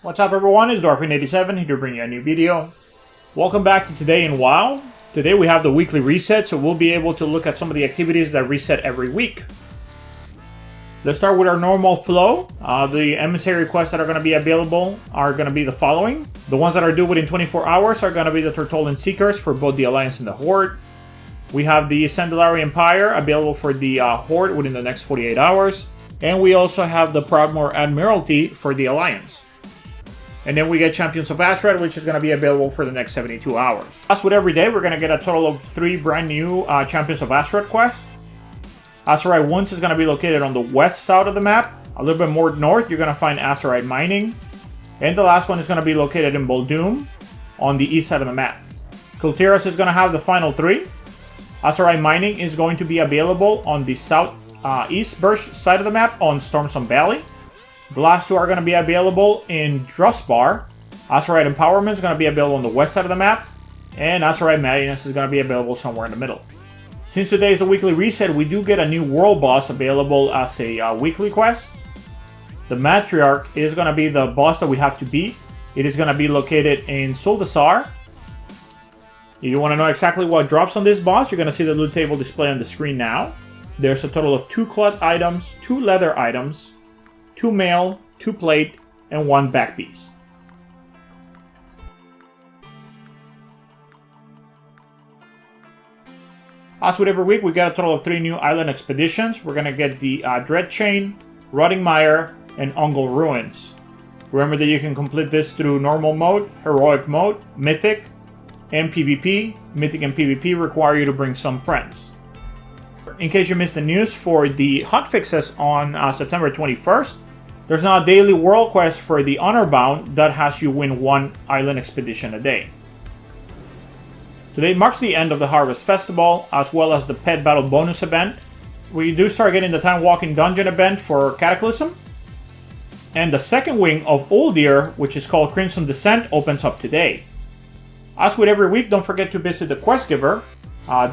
What's up everyone, it's Dwarfing87 here to bring you a new video. Welcome back to Today in WoW. Today we have the weekly reset, so we'll be able to look at some of the activities that reset every week. Let's start with our normal flow. The emissary quests that are going to be available are going to be the following. The ones that are due within 24 hours are going to be the Tortollan Seekers for both the Alliance and the Horde. We have the Sandalari Empire available for the Horde within the next 48 hours. And we also have the Proudmoore Admiralty for the Alliance. And then we get Champions of Azraed, which is going to be available for the next 72 hours. As with every day, we're going to get a total of 3 brand new Champions of Azraed quests. Azerite Wounds is going to be located on the west side of the map. A little bit more north, you're going to find Azerite Mining. And the last one is going to be located in Boldoom on the east side of the map. Kultiras is going to have the final 3. Azerite Mining is going to be available on the southeast side of the map on Stormsome Valley. The last 2 are going to be available in Drustbar. Azerite Empowerment is going to be available on the west side of the map. And Azerite Madness is going to be available somewhere in the middle. Since today is a weekly reset, we do get a new world boss available as a weekly quest. The Matriarch is going to be the boss that we have to beat. It is going to be located in Zuldazar. If you want to know exactly what drops on this boss, you're going to see the loot table display on the screen now. There's a total of 2 cloth items, 2 leather items, 2 mail, 2 plate, and 1 back piece. As with every week, we got a total of 3 new island expeditions. We're going to get the Dread Chain, Rotting Mire, and Ungol Ruins. Remember that you can complete this through normal mode, heroic mode, mythic, and PvP. Mythic and PvP require you to bring some friends. In case you missed the news, for the hotfixes on September 21st, there's now a daily world quest for the Honorbound that has you win 1 island expedition a day. Today marks the end of the Harvest Festival, as well as the Pet Battle bonus event. We do start getting the Time Walking Dungeon event for Cataclysm. And the second wing of Uldir, which is called Crimson Descent, opens up today. As with every week, don't forget to visit the Quest Giver.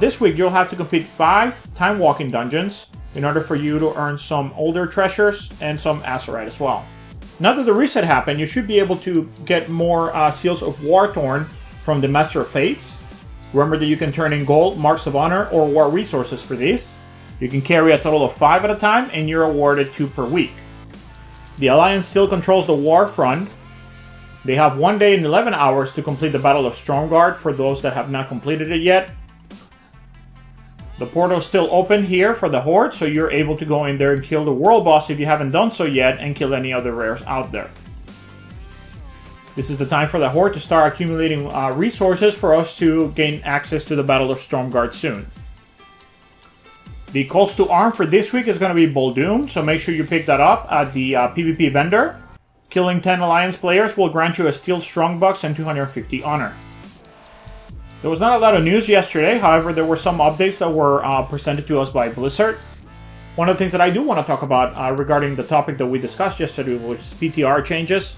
This week you'll have to complete 5 Time Walking Dungeons in order for you to earn some older treasures and some Azerite as well. Now that the reset happened, you should be able to get more Seals of War-Torn from the Master of Fates. Remember that you can turn in gold, marks of honor, or war resources for these. You can carry a total of 5 at a time, and you're awarded 2 per week. The Alliance still controls the war front. They have 1 day and 11 hours to complete the Battle of Stromgarde for those that have not completed it yet. The portal is still open here for the Horde, so you're able to go in there and kill the world boss if you haven't done so yet, and kill any other rares out there. This is the time for the Horde to start accumulating resources for us to gain access to the Battle of Stromgarde soon. The calls to arm for this week is going to be Boldoom, so make sure you pick that up at the PvP vendor. Killing 10 Alliance players will grant you a Steel Strongbox and 250 honor. There was not a lot of news yesterday, however there were some updates that were presented to us by Blizzard. One of the things that I do want to talk about regarding the topic that we discussed yesterday was PTR changes.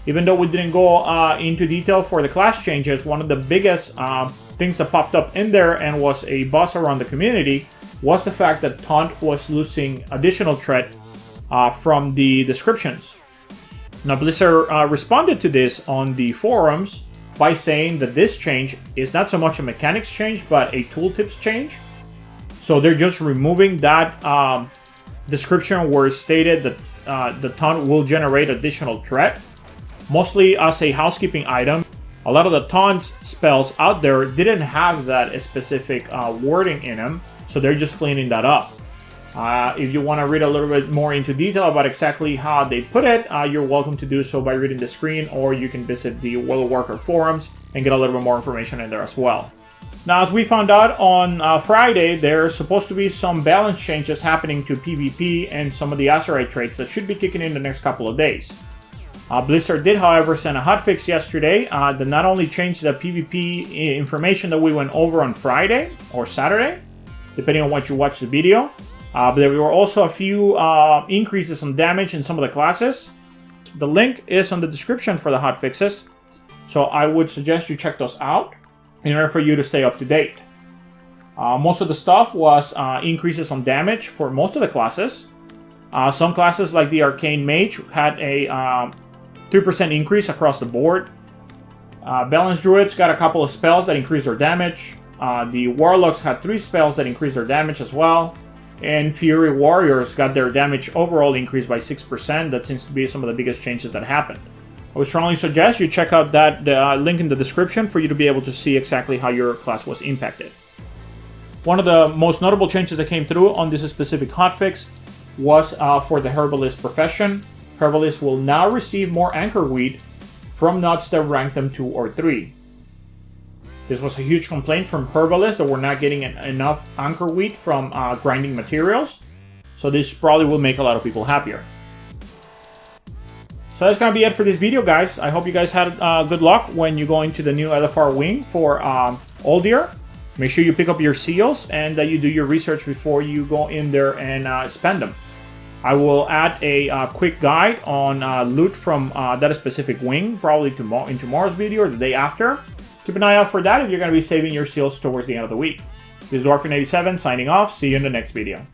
Even though we didn't go into detail for the class changes, one of the biggest things that popped up in there and was a buzz around the community was the fact that Taunt was losing additional threat from the descriptions. Now Blizzard responded to this on the forums by saying that this change is not so much a mechanics change, but a tooltips change. So they're just removing that description where it stated that the Taunt will generate additional threat. Mostly as a housekeeping item. A lot of the taunt spells out there didn't have that specific wording in them, so they're just cleaning that up. If you want to read a little bit more into detail about exactly how they put it, you're welcome to do so by reading the screen, or you can visit the World of Warcraft forums and get a little bit more information in there as well. Now, as we found out on Friday, there's supposed to be some balance changes happening to PvP and some of the Azerite traits that should be kicking in the next couple of days. Blizzard did, however, send a hotfix yesterday that not only changed the PvP information that we went over on Friday or Saturday, depending on what you watch the video, but there were also a few increases in damage in some of the classes. The link is on the description for the hotfixes, so I would suggest you check those out in order for you to stay up to date. Most of the stuff was increases on damage for most of the classes. Some classes like the Arcane Mage had a 3% increase across the board. Balance Druids got a couple of spells that increase their damage. The Warlocks had 3 spells that increase their damage as well. And Fury Warriors got their damage overall increased by 6%. That seems to be some of the biggest changes that happened. I would strongly suggest you check out that link in the description for you to be able to see exactly how your class was impacted. One of the most notable changes that came through on this specific hotfix was for the Herbalist profession. Herbalists will now receive more Anchor Wheat from nuts that rank them 2 or 3. This was a huge complaint from Herbalists that we're not getting enough Anchor Wheat from grinding materials. So this probably will make a lot of people happier. So that's going to be it for this video, guys. I hope you guys had good luck when you go into the new LFR wing for Uldir. Make sure you pick up your seals and that you do your research before you go in there and spend them. I will add a quick guide on loot from that specific wing, probably in tomorrow's video or the day after. Keep an eye out for that if you're going to be saving your seals towards the end of the week. This is Dwarfing87 signing off. See you in the next video.